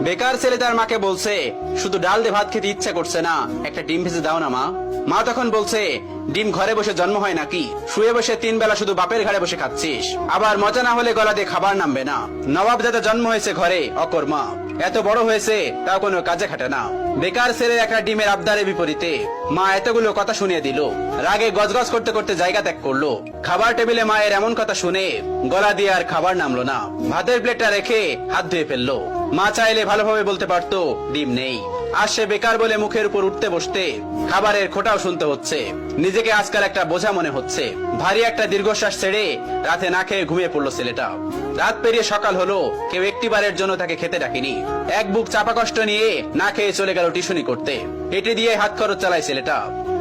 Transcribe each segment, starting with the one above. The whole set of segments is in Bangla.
বেকার ছেলে তার মাকে বলছে, শুধু ডাল দিয়ে ভাত খেতে ইচ্ছা করছে না, একটা ডিম ভেজে দাও না মা। মা তখন বলছে, ডিম ঘরে বসে জন্ম হয় নাকি? শুয়ে বসে 3 বেলা শুধু বাপের ঘাড়ে বসে খাচ্ছিস, আবার মজা না হলে গলা দিয়ে খাবার নামবে না। নবাব দাদা জন্ম হয়েছে ঘরে, অকর্মা, এত বড় হয়েছে তাও কোনো কাজে খাটে না। বেকার ছেলের একটা ডিমের আবদারের বিপরীতে মা এতগুলো কথা শুনিয়ে দিল। রাগে গজগজ করতে করতে জায়গা ত্যাগ করলো। খাবার টেবিলে মায়ের এমন কথা শুনে গলা দিয়ে আর খাবার নামলো না। ভাতের প্লেটটা রেখে হাত ধুয়ে ফেললো। মা চাইলে ভালোভাবে বলতে পারতো ডিম নেই। আর সে বেকার বলে মুখের উপর উঠতে বসতে খাবারের খোঁটাও শুনতে হচ্ছে। নিজেকে আজকাল একটা বোঝা মনে হচ্ছে। ভারী একটা দীর্ঘশ্বাস ছেড়ে রাতে না খেয়ে ঘুমিয়ে পড়লো ছেলেটা। রাত পেরিয়ে সকাল হলো, কেউ একটিবারের জন্য তাকে খেতে ডাকেনি। এক বুক চাপা কষ্ট নিয়ে না খেয়ে চলে গেল টিউশনি করতে। এটি দিয়ে হাত খরচ চালায় ছেলেটা।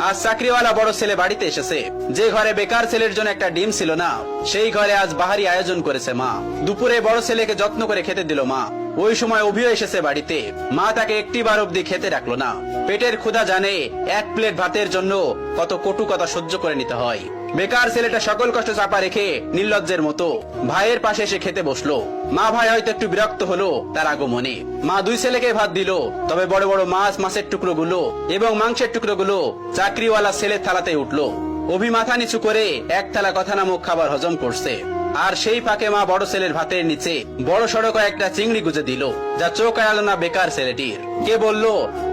আজ চাকরিওয়ালা বড় ছেলে বাড়িতে এসেছে। যে ঘরে বেকার ছেলের জন্য একটা ডিম ছিল না, সেই ঘরে আজ বাহারি আয়োজন করেছে মা। দুপুরে বড় ছেলেকে যত্ন করে খেতে দিল মা। ওই সময় অভিও এসেছে বাড়িতে। মা তাকে একটিবার অব্দি খেতে ডাকলো না। পেটের ক্ষুধা জানে এক প্লেট ভাতের জন্য কত কটু কথা সহ্য করে নিতে হয়। বেকার ছেলেটা সকল কষ্ট চাপা রেখে নির্লজ্জের মতো ভাইয়ের পাশে এসে খেতে বসলো। মা ভাই হয়তো একটু বিরক্ত হলো তার আগমনে। মা 2 ছেলেকে ভাত দিল, তবে বড় বড় মাছের টুকরো গুলো এবং মাংসের টুকরো গুলো চাকরিওয়ালা ছেলের থালাতে উঠলো। অভি মাথা নিচু করে এক থালা কথা নামক খাবার হজম করছে। আর সেই ফাঁকে মা বড় ছেলের ভাতের নিচে বড় সড়ক একটা চিংড়ি গুজে দিল, যা চোখ এড়ালো না বেকার ছেলেটির। কে বলল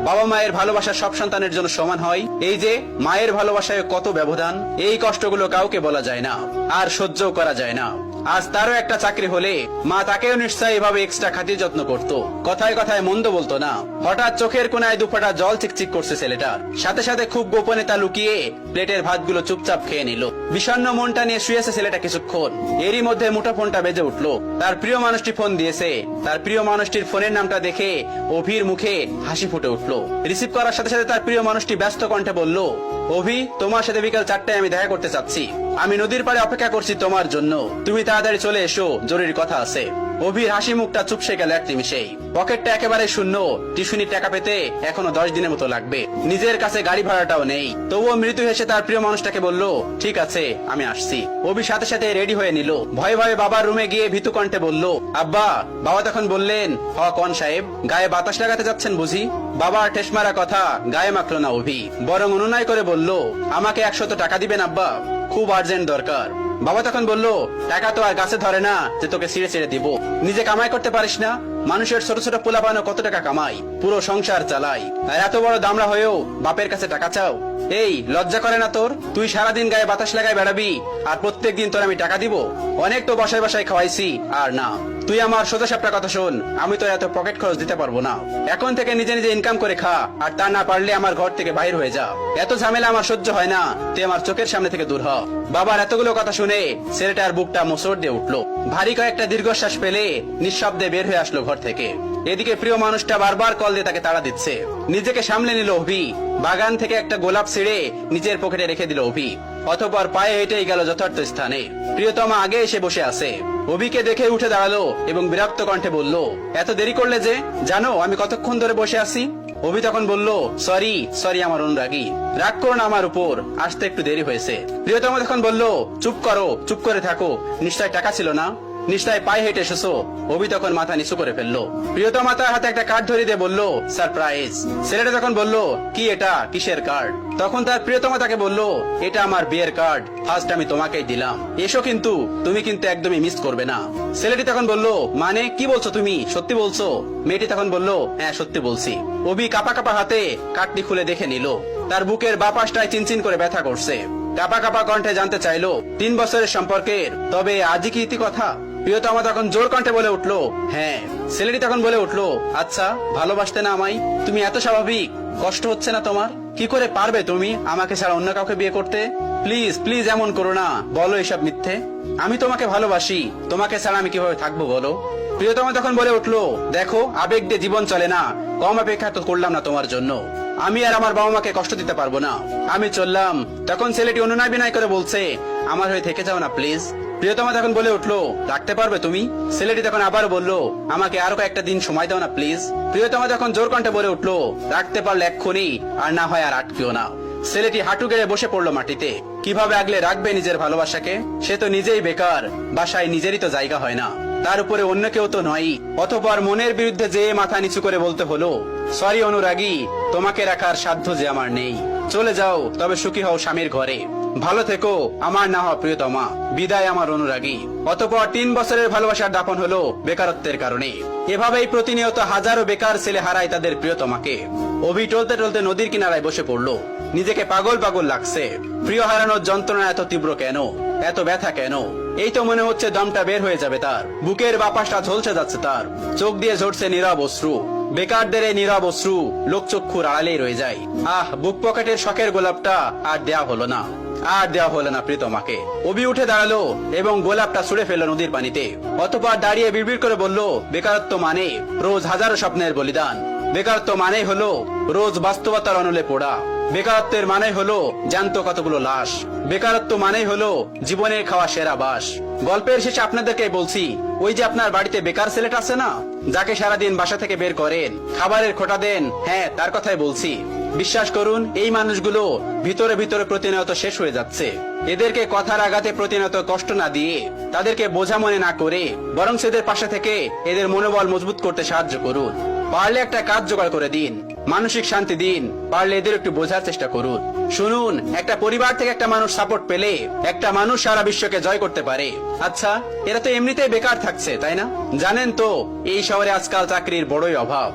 বাবা মায়ের ভালোবাসা সব সন্তানের জন্য সমান হয়? এই যে মায়ের ভালোবাসায় কত ব্যবধান, এই কষ্টগুলো কাউকে বলা যায় না, আর সহ্য করা যায় না। আজ তারও একটা চাকরি হলে মা তাকেও নিশ্চয়ই এভাবে এক্সট্রা খাতির যত্ন করত। কথায় কথায় মন্দ বলতো না। হঠাৎ চোখের কোনায় 2 ফোঁটা জল চিকচিক করছে ছেলেটার। সাথে সাথে খুব গোপনে তা লুকিয়ে প্লেটের ভাতগুলো চুপচাপ খেয়ে নিল। বিষণ্ণ মনটা নিয়ে শুয়েছে ছেলেটা কিছুক্ষণ। এরই মধ্যে মুঠোফোনটা বেজে উঠলো। তার প্রিয় মানুষটি ফোন দিয়েছে। তার প্রিয় মানুষটির ফোনের নামটা দেখে অভির মুখে হাসি ফুটে উঠলো। রিসিভ করার সাথে সাথে তার প্রিয় মানুষটি ব্যস্ত কণ্ঠে বলল, অভি, তোমার সাথে বিকাল 4টায় আমি দেখা করতে চাচ্ছি। আমি নদীর পাড়ে অপেক্ষা করছি তোমার জন্য। তুমি তাড়াতাড়ি চলে এসো, জরুরি কথা আছে। অভির হাসি মুখটা চুপসে গেল এক নিমিষেই। পকেটটা একেবারে শূন্য। টিউশনির টাকা পেতে এখনো 10 দিনের মতো লাগবে। নিজের কাছে গাড়ি ভাড়াটাও নেই। তবুও মৃত্যু হেসে তার প্রিয় মানুষটাকে বলল, ঠিক আছে, আমি আসছি। অভি সাথে সাথে রেডি হয়ে নিল। ভয়ে ভয়ে বাবার রুমে গিয়ে ভীতু কণ্ঠে বলল, আব্বা। বাবা তখন বললেন, হ কন সাহেব, গায়ে বাতাস লাগাতে যাচ্ছেন বুঝি? বাবার ঠেস মারা কথা গায়ে মাখলো না অভি, বরং অনুনয় করে বলল, আমাকে 100 টাকা দিবেন আব্বা, খুব আর্জেন্ট দরকার। বাবা তখন বলল, টাকা তো আর গাছে ধরে না যে তোকে ছিঁড়ে ছিঁড়ে দিব। নিজে কামাই করতে পারিস না? মানুষের ছোট ছোট পোলাপানো কত টাকা কামাই, পুরো সংসার চালাই, আর এত বড় দামড়া হয়েও বাপের কাছে টাকা চাও? এই লজ্জা করে না তোর? তুই সারাদিন গায়ে বাতাস লাগায় বেড়াবি, আর প্রত্যেক দিন তোর আমি টাকা দিব? অনেক তো বাসায় বাসায় খাওয়াইছি, আর না। তুই আমার সোজা সাপটা কথা শোন, আমি তো এত পকেট খরচ দিতে পারবো না। এখন থেকে নিজে নিজে ইনকাম করে খা, আর তা না পারলে আমার ঘর থেকে বাইর হয়ে যা। এত ঝামেলা আমার সহ্য হয় না, তুই আমার চোখের সামনে থেকে দূর হ। বাবার এতগুলো কথা শুনে ছেলেটার বুকটা মোচড় দিয়ে উঠলো। ভারী কয়েকটা দীর্ঘশ্বাস পেলে নিঃশব্দে বের হয়ে আসলো ঘর থেকে। এদিকে প্রিয় মানুষটা বারবার কল দিয়ে তাকে তাড়া দিচ্ছে। নিজেকে সামলে নিল অভি। বাগান থেকে একটা গোলাপ ছিঁড়ে নিজের পকেটে রেখে দিল অভি। অতঃপর পায়ে হেঁটেই গেল যথার্থ স্থানে। প্রিয়তমা আগে এসে বসে আছে। অভিকে দেখে উঠে দাঁড়ালো এবং বিরক্ত কণ্ঠে বলল, এত দেরি করলে যে? জানো আমি কতক্ষণ ধরে বসে আছি? অভি তখন বলল, সরি আমার অনুরাগী, রাগ করো না আমার উপর, আসতে একটু দেরি হয়েছে। প্রিয়তমা তখন বলল, চুপ করো, চুপ করে থাকো, নিশ্চয় টাকা ছিল না? নিশ্চয় পায়ে হেঁটে এসেছো? অভি তখন মাথা নিচু করে ফেললো। প্রিয়তমা তার হাতে একটা কার্ড ধরিয়ে দিয়ে বলল, সারপ্রাইজ। ছেলেটা তখন বলল, কি এটা, কিসের কার্ড? তখন তার প্রিয়তমা তাকে বলল, এটা আমার বিয়ের কার্ড, ফার্স্ট আমি তোমাকেই দিলাম, এসো, কিন্তু তুমি কিন্তু একদমই মিস করবে না। ছেলেটি তখন বলল, মানে কি বলছো তুমি, সত্যি বলছো? মেয়েটি তখন বলল, হ্যাঁ সত্যি বলছি। অভি কাপা কাপা হাতে কার্ডটি খুলে দেখে নিল। তার বুকের বাঁ পাশটায় চিনচিন করে ব্যথা করছে। কাপা কাপা কণ্ঠে জানতে চাইলো, 3 বছরের সম্পর্কের, তবে আজই কি ইতি কথা? প্রিয়তমা তখন জোর কণ্ঠে বলে উঠলো, হ্যাঁ। ছেলেটি তখন বলে উঠলো, আচ্ছা, ভালোবাসতে না আমায়? তুমি এত স্বাভাবিক, কষ্ট হচ্ছে না তোমার? কি করে পারবে তুমি আমাকে ছাড়া অন্য কাউকে বিয়ে করতে? প্লিজ প্লিজ এমন করো না, বলো এসব মিথ্যে। আমি তোমাকে ভালোবাসি, তোমাকে ছাড়া আমি কিভাবে থাকবো বলো? প্রিয়তমা তখন বলে উঠলো, দেখো, আবেগ দিয়ে জীবন চলে না, কম অপেক্ষা তো করলাম না তোমার জন্য। আমি আর আমার বাবা মাকে কষ্ট দিতে পারবো না, আমি চললাম। তখন ছেলেটি অনুনয় বিনয় করে বলছে, আমার হয়ে থেকে যাও না প্লিজ। প্রিয়তমা তখন বলে উঠলো, রাখতে পারবে তুমি? ছেলেটি তখন আবার বলল, আমাকে আরো কয়েকটা দিন সময় দাও না প্লিজ। প্রিয়তমা তখন জোর কণ্ঠে বলে উঠলো, রাখতে পারলে এক্ষুনি, আর না হয় আর আটকিও না। ছেলেটি হাঁটু গেড়ে বসে পড়লো মাটিতে। কিভাবে আগলে রাখবে নিজের ভালোবাসাকে? সে তো নিজেই বেকার, বাসায় নিজেরই তো জায়গা হয় না। তার উপরে অন্য কেউ তো নয়। অতঃপর মনের বিরুদ্ধে যে মাথা নিচু করে বলতে হলো, সরি অনুরাগী, তোমাকে রাখার সাধ্য যে আমার নেই। চলে যাও, তবে সুখী হও স্বামীর ঘরে। ভালো থেকো আমার না হওয়া প্রিয়তমা। বিদায় আমার অনুরাগী। অতঃপর 3 বছরের ভালোবাসার দাপন হলো বেকারত্বের কারণে। এভাবেই প্রতিনিয়ত হাজারো বেকার ছেলে হারায় তাদের প্রিয়তমাকে। অভি টলতে টলতে নদীর কিনারায় বসে পড়লো। নিজেকে পাগল পাগল লাগছে। প্রিয় হারানোর যন্ত্রণা এত তীব্র কেন, এত ব্যথা কেন? এই তো মনে হচ্ছে দমটা বের হয়ে যাবে তার। বুকের বাপাসটা ঝলসে যাচ্ছে তার। চোখ দিয়ে ঝরছে নীরব অশ্রু। বেকারদের এই নীরব অশ্রু লোকচক্ষুর আড়ালেই রয়ে যায়। বুক পকেটের শখের গোলাপটা আর দেয়া হলো না, আর দেওয়া হলো না প্রিয়তমাকে। অভি উঠে দাঁড়ালো এবং গোলাপটা ছুঁড়ে ফেললো নদীর পানিতে। অতঃপর দাঁড়িয়ে বিড়বিড় করে বলল, বেকারত্ব মানে রোজ হাজারো স্বপ্নের বলিদান। বেকারত্ব মানে হলো রোজ বাস্তবতার অনলে পোড়া। বেকারত্বের মানে হলো জ্যান্ত কতগুলো লাশ। বেকারত্ব মানে হলো জীবনের খাওয়া সেরা বাস। গল্পের শেষে আপনাদেরকে বলছি, ওই যে আপনার বাড়িতে বেকার ছেলেটা আছে না, যাকে সারাদিন বাসা থেকে বের করেন, খাবারের খোঁটা দেন, হ্যাঁ তার কথাই বলছি। বিশ্বাস করুন, এই মানুষগুলো ভিতরে ভিতরে প্রতিনিয়ত শেষ হয়ে যাচ্ছে। এদেরকে কথার আঘাতে প্রতিনিয়ত কষ্ট না দিয়ে, তাদেরকে বোঝা মনে না করে, বরং এদের পাশে থেকে এদের মনোবল মজবুত করতে সাহায্য করুন। পারলে একটা কাজ জোগাড় করে দিন, মানসিক শান্তি দিন। পারলে এদের একটু বোঝার চেষ্টা করুন। শুনুন, একটা পরিবার থেকে একটা মানুষ সাপোর্ট পেলে একটা মানুষ সারা বিশ্বকে জয় করতে পারে। আচ্ছা, এরা তো এমনিতেই বেকার থাকছে, তাই না? জানেন তো এই শহরে আজকাল চাকরির বড়ই অভাব।